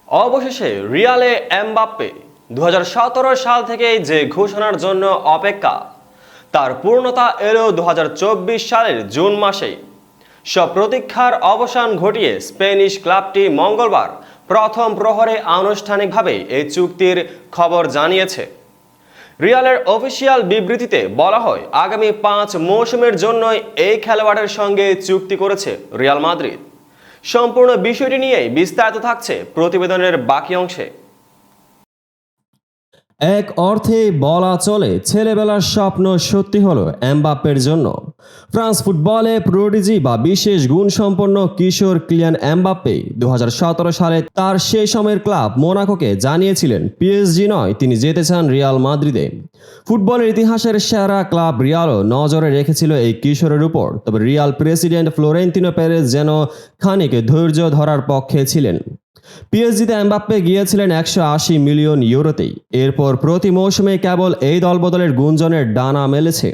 অবশেষে রিয়ালে এমবাপ্পে 2017 সাল থেকে যে ঘোষণার জন্য অপেক্ষা তার পূর্ণতা এলো 2024 সালের জুন মাসেই। সব প্রতীক্ষার অবসান ঘটিয়ে স্প্যানিশ ক্লাবটি মঙ্গলবার প্রথম প্রহরে আনুষ্ঠানিকভাবে এই চুক্তির খবর জানিয়েছে। রিয়ালের অফিসিয়াল বিবৃতিতে বলা হয়, আগামী 5 মৌসুমের জন্যই এই খেলোয়াড়ের সঙ্গে চুক্তি করেছে রিয়াল মাদ্রিদ। সম্পূর্ণ বিষয়টি নিয়েই বিস্তারিত থাকছে প্রতিবেদনের বাকি অংশে। এক অর্থে বলা চলে ছেলেবেলার স্বপ্ন সত্যি হলো এমবাপ্পের জন্য। ফ্রান্স ফুটবলে প্রোডিজি বা বিশেষ গুণসম্পন্ন কিশোর কিলিয়ান এমবাপ্পে 2017 সালে তার সেই সময়ের ক্লাব মোনাকোকে জানিয়েছিলেন পিএসজি নয়, তিনি যেতে চান রিয়াল মাদ্রিদে। ফুটবলের ইতিহাসের সেরা ক্লাব রিয়ালও নজরে রেখেছিল এই কিশোরের উপর, তবে রিয়াল প্রেসিডেন্ট ফ্লোরেন্তিনো পেরেজ যেন খানিক ধৈর্য ধরার পক্ষে ছিলেন। পিএসজিতে এমবাপ্পে গিয়েছিলেন 180 মিলিয়ন ইউরোতেই। এরপর প্রতি মৌসুমে কেবল এই দলবদলের গুঞ্জনের ডানা মেলেছে।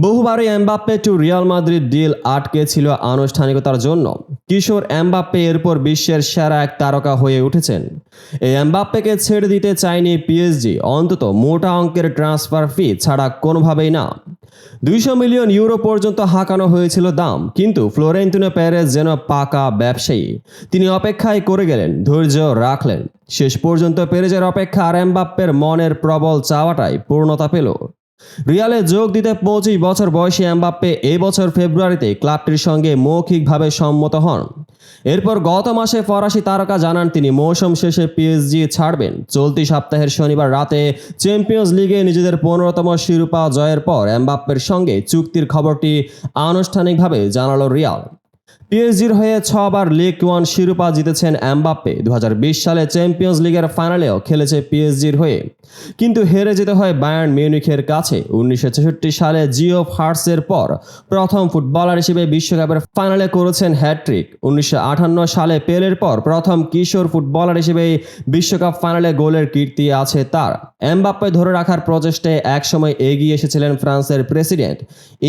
বহুবারই Mbappe to Real Madrid deal আটকে ছিল আনুষ্ঠানিকতার জন্য। কিশোর এমবাপ্পে এরপর বিশ্বের সেরা এক তারকা হয়ে উঠেছেন। এই এমবাপ্পেকে ছেড়ে দিতে চায়নি পিএসজি, অন্তত মোটা অঙ্কের ট্রান্সফার ফি ছাড়া কোনোভাবেই না। 200 মিলিয়ন ইউরো পর্যন্ত হাঁকানো হয়েছিল দাম, কিন্তু ফ্লোরেন্তিনো পেরেজ যেন পাকা ব্যবসায়ী। তিনি অপেক্ষায় করে গেলেন, ধৈর্য রাখলেন। শেষ পর্যন্ত পেরেজের অপেক্ষা আর এমবাপ্পের মনের প্রবল চাওয়াটাই পূর্ণতা পেল। রিয়ালে যোগ দিতে 25 বছর বয়সী এমবাপ্পে এই বছর ফেব্রুয়ারিতে ক্লাবটির সঙ্গে মৌখিকভাবে সম্মত হন। এরপর গত মাসে ফরাসি তারকা জানান তিনি মৌসুম শেষে পিএসজি ছাড়বেন। চলতি সপ্তাহের শনিবার রাতে চ্যাম্পিয়ন্স লিগে নিজেদের 15তম শিরোপা জয়ের পর এমবাপ্পের সঙ্গে চুক্তির খবরটি আনুষ্ঠানিকভাবে জানালো রিয়াল। পিএসজির হয়ে 6 বার লিগ 1 শিরোপা জিতেছেন এমবাপ্পে। 2020 সালে চ্যাম্পিয়ন্স লিগের ফাইনালেও খেলেছে পিএসজির হয়ে, কিন্তু হেরে যেতে হয় বায়ার্ন মিউনিখের কাছে। 1966 সালে জিওফ হার্টসের পর প্রথম ফুটবলার হিসেবে বিশ্বকাপের ফাইনালে করেছেন হ্যাটট্রিক। 1958 সালে পেলের পর প্রথম কিশোর ফুটবলার হিসেবে বিশ্বকাপ ফাইনালে গোলের কীর্তি আছে তার। এমবাপ্পে ধরে রাখার প্রচেষ্টায় একসময় এগিয়ে এসেছিলেন ফ্রান্সের প্রেসিডেন্ট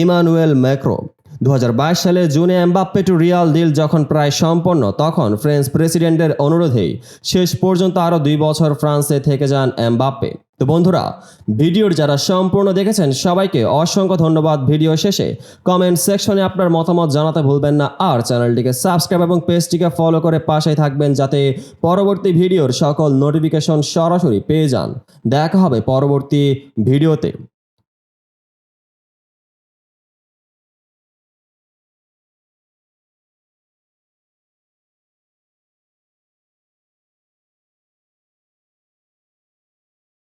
ইমানুয়েল ম্যাক্রো। 2022 সালে জুনে এমবাপ্পে টু রিয়াল ডিল যখন প্রায় সম্পন্ন, তখন ফ্রেঞ্চ প্রেসিডেন্টের অনুরোধেই শেষ পর্যন্ত আরও 2 বছর ফ্রান্সে থেকে যান এমবাপ্পে। তো বন্ধুরা, ভিডিওর যারা সম্পূর্ণ দেখেছেন সবাইকে অসংখ্য ধন্যবাদ। ভিডিও শেষে কমেন্ট সেকশনে আপনার মতামত জানাতে ভুলবেন না, আর চ্যানেলটিকে সাবস্ক্রাইব এবং পেজটিকে ফলো করে পাশেই থাকবেন যাতে পরবর্তী ভিডিওর সকল নোটিফিকেশন সরাসরি পেয়ে যান। দেখা হবে পরবর্তী ভিডিওতে।